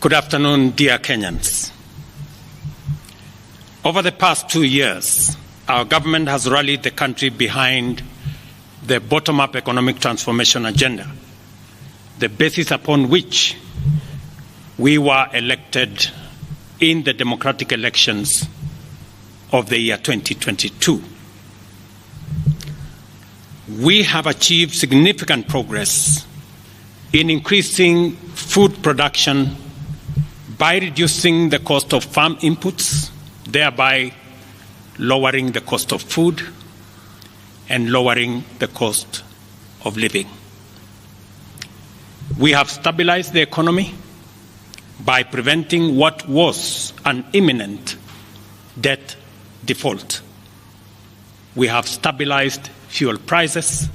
Good afternoon, dear Kenyans. Over the past 2 years, our government has rallied the country behind the bottom-up economic transformation agenda, the basis upon which we were elected in the democratic elections of the year 2022. We have achieved significant progress in increasing food production by reducing the cost of farm inputs, thereby lowering the cost of food and lowering the cost of living. We have stabilized the economy by preventing what was an imminent debt default. We have stabilized fuel prices,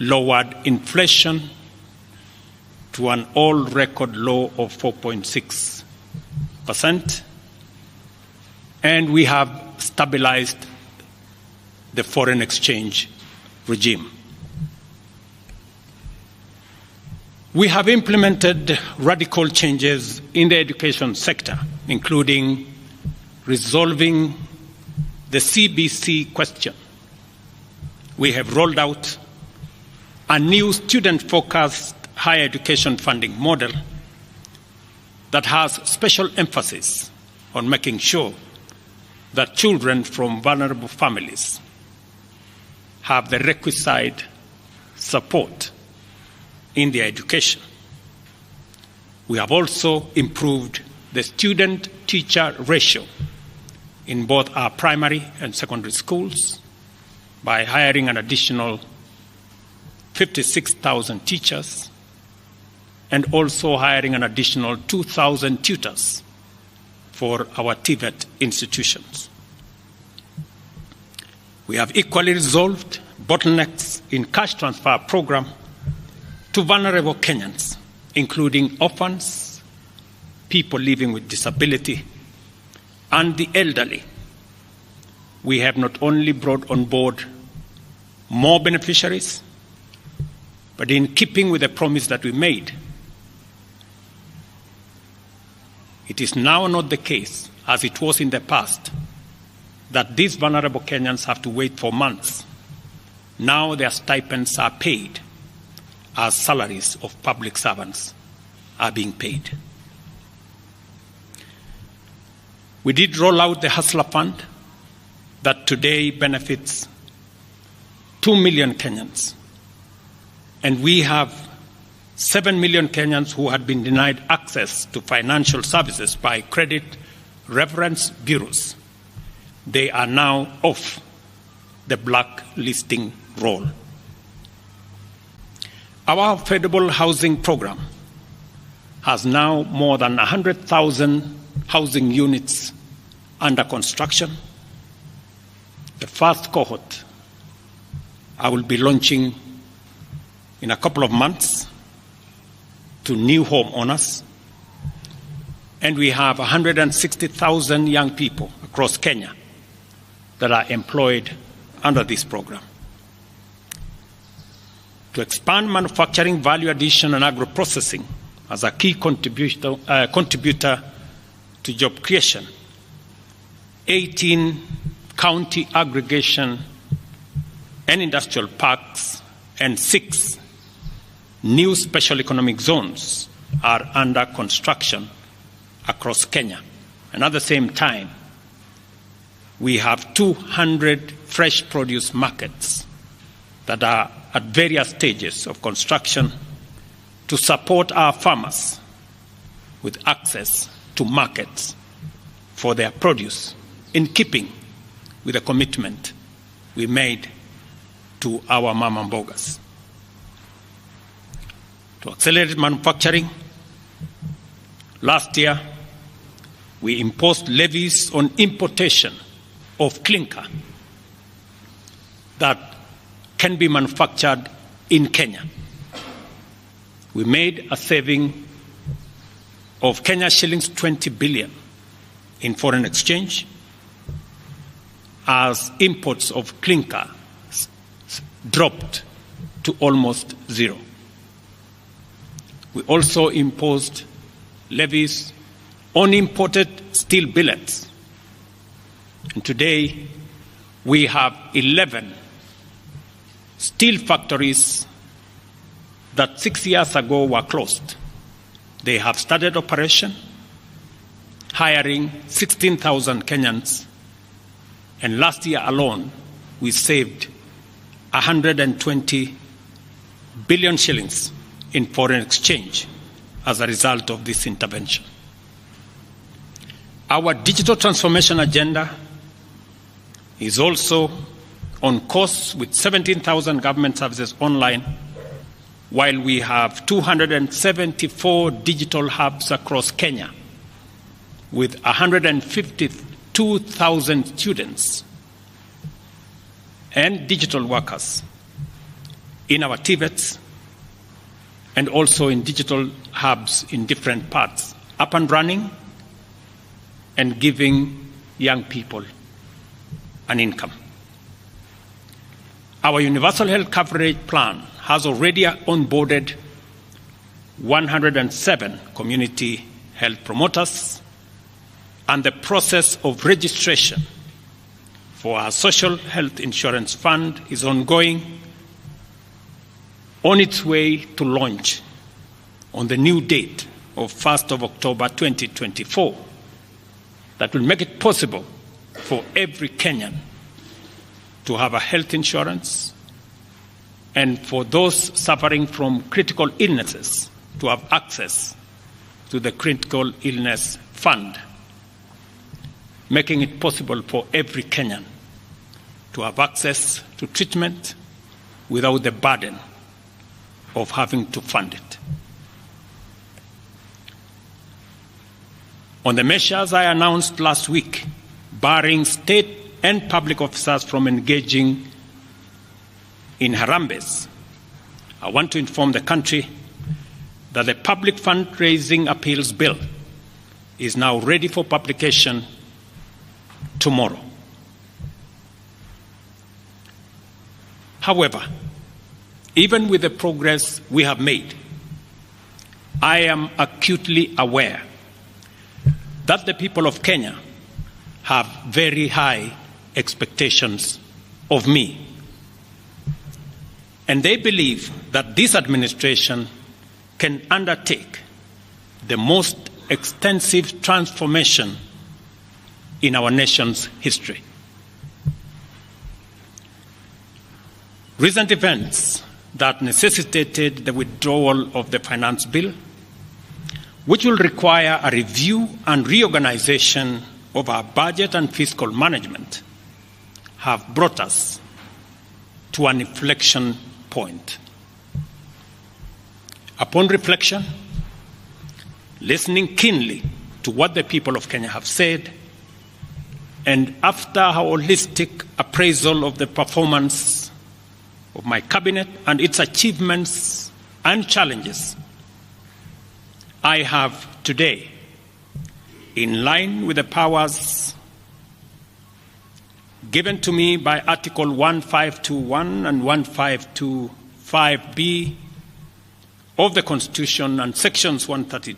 lowered inflation to an all-record low of 4.6%, and we have stabilized the foreign exchange regime. We have implemented radical changes in the education sector, including resolving the CBC question. We have rolled out a new student-focused higher education funding model that has special emphasis on making sure that children from vulnerable families have the requisite support in their education. We have also improved the student-teacher ratio in both our primary and secondary schools by hiring an additional 56,000 teachers and also hiring an additional 2,000 tutors for our TVET institutions. We have equally resolved bottlenecks in cash transfer program to vulnerable Kenyans, including orphans, people living with disability, and the elderly. We have not only brought on board more beneficiaries, but in keeping with the promise that we made, it is now not the case, as it was in the past, that these vulnerable Kenyans have to wait for months. Now their stipends are paid as salaries of public servants are being paid. We did roll out the Hustler Fund that today benefits 2 million Kenyans. And we have 7 million Kenyans who had been denied access to financial services by credit reference bureaus. They are now off the blacklisting roll. Our affordable housing program has now more than 100,000 housing units under construction. The first cohort I will be launching in a couple of months to new homeowners, and we have 160,000 young people across Kenya that are employed under this program. To expand manufacturing, value addition, and agro-processing as a key contributor to job creation, 18 county aggregation and industrial parks and 6 new special economic zones are under construction across Kenya. And at the same time, we have 200 fresh produce markets that are at various stages of construction to support our farmers with access to markets for their produce, in keeping with the commitment we made to our mama mbogas. To accelerate manufacturing, last year we imposed levies on importation of clinker that can be manufactured in Kenya. We made a saving of Kenya shillings 20 billion in foreign exchange as imports of clinker dropped to almost zero. We also imposed levies on imported steel billets. And today, we have 11 steel factories that 6 years ago were closed. They have started operation, hiring 16,000 Kenyans, and last year alone, we saved 120 billion shillings in foreign exchange as a result of this intervention. Our digital transformation agenda is also on course with 17,000 government services online, while we have 274 digital hubs across Kenya with 152,000 students and digital workers in our TVETs and also in digital hubs in different parts, up and running and giving young people an income. Our universal health coverage plan has already onboarded 107 community health promoters, and the process of registration for our social health insurance fund is ongoing, on its way to launch on the new date of 1st of October 2024 that will make it possible for every Kenyan to have a health insurance, and for those suffering from critical illnesses to have access to the critical illness fund, making it possible for every Kenyan to have access to treatment without the burden of having to fund it. On the measures I announced last week, barring state and public officers from engaging in Harambes, I want to inform the country that the Public Fundraising Appeals Bill is now ready for publication tomorrow. However, even with the progress we have made, I am acutely aware that the people of Kenya have very high expectations of me. And they believe that this administration can undertake the most extensive transformation in our nation's history. Recent events that necessitated the withdrawal of the finance bill, which will require a review and reorganization of our budget and fiscal management, have brought us to an inflection point. Upon reflection, listening keenly to what the people of Kenya have said, and after a holistic appraisal of the performance of my cabinet and its achievements and challenges, I have today, in line with the powers given to me by Article 1521 and 1525B of the Constitution and Sections 12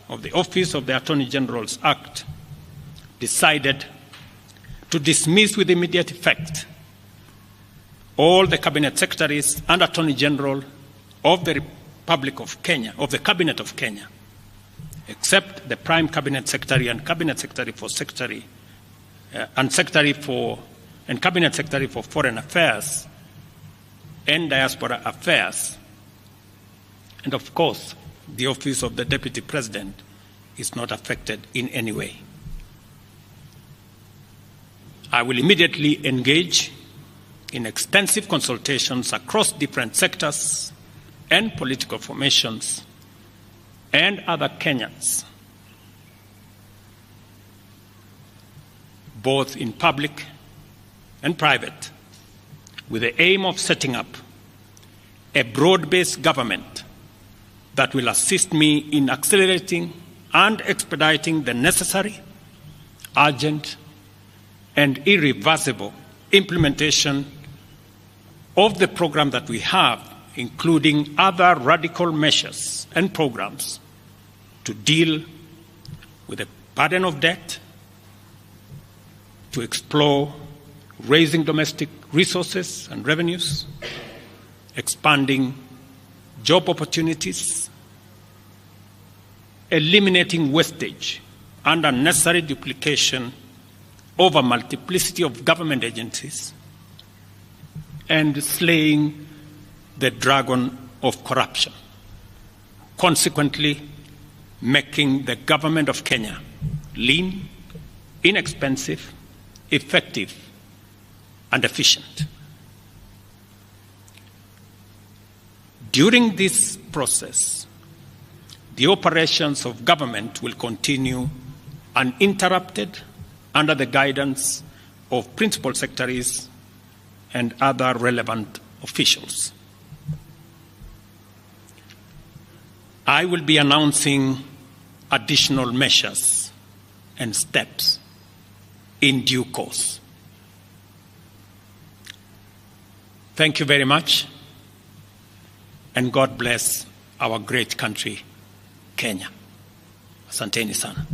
of the Office of the Attorney General's Act, decided to dismiss with immediate effect all the Cabinet Secretaries and Attorney General of the Republic of Kenya, of the Cabinet of Kenya, except the Prime Cabinet Secretary and Cabinet Secretary for and Cabinet Secretary for Foreign Affairs and Diaspora Affairs. And of course, the Office of the Deputy President is not affected in any way. I will immediately engage in extensive consultations across different sectors and political formations and other Kenyans, both in public and private, with the aim of setting up a broad-based government that will assist me in accelerating and expediting the necessary, urgent, and irreversible implementation of the program that we have including other radical measures and programs to deal with the burden of debt, to explore raising domestic resources and revenues, expanding job opportunities, eliminating wastage and unnecessary duplication of a multiplicity of government agencies, and slaying the dragon of corruption, consequently making the government of Kenya lean, inexpensive, effective, and efficient. During this process, the operations of government will continue uninterrupted under the guidance of principal secretaries and other relevant officials. I will be announcing additional measures and steps in due course. Thank you very much, and God bless our great country, Kenya. Asanteni sana.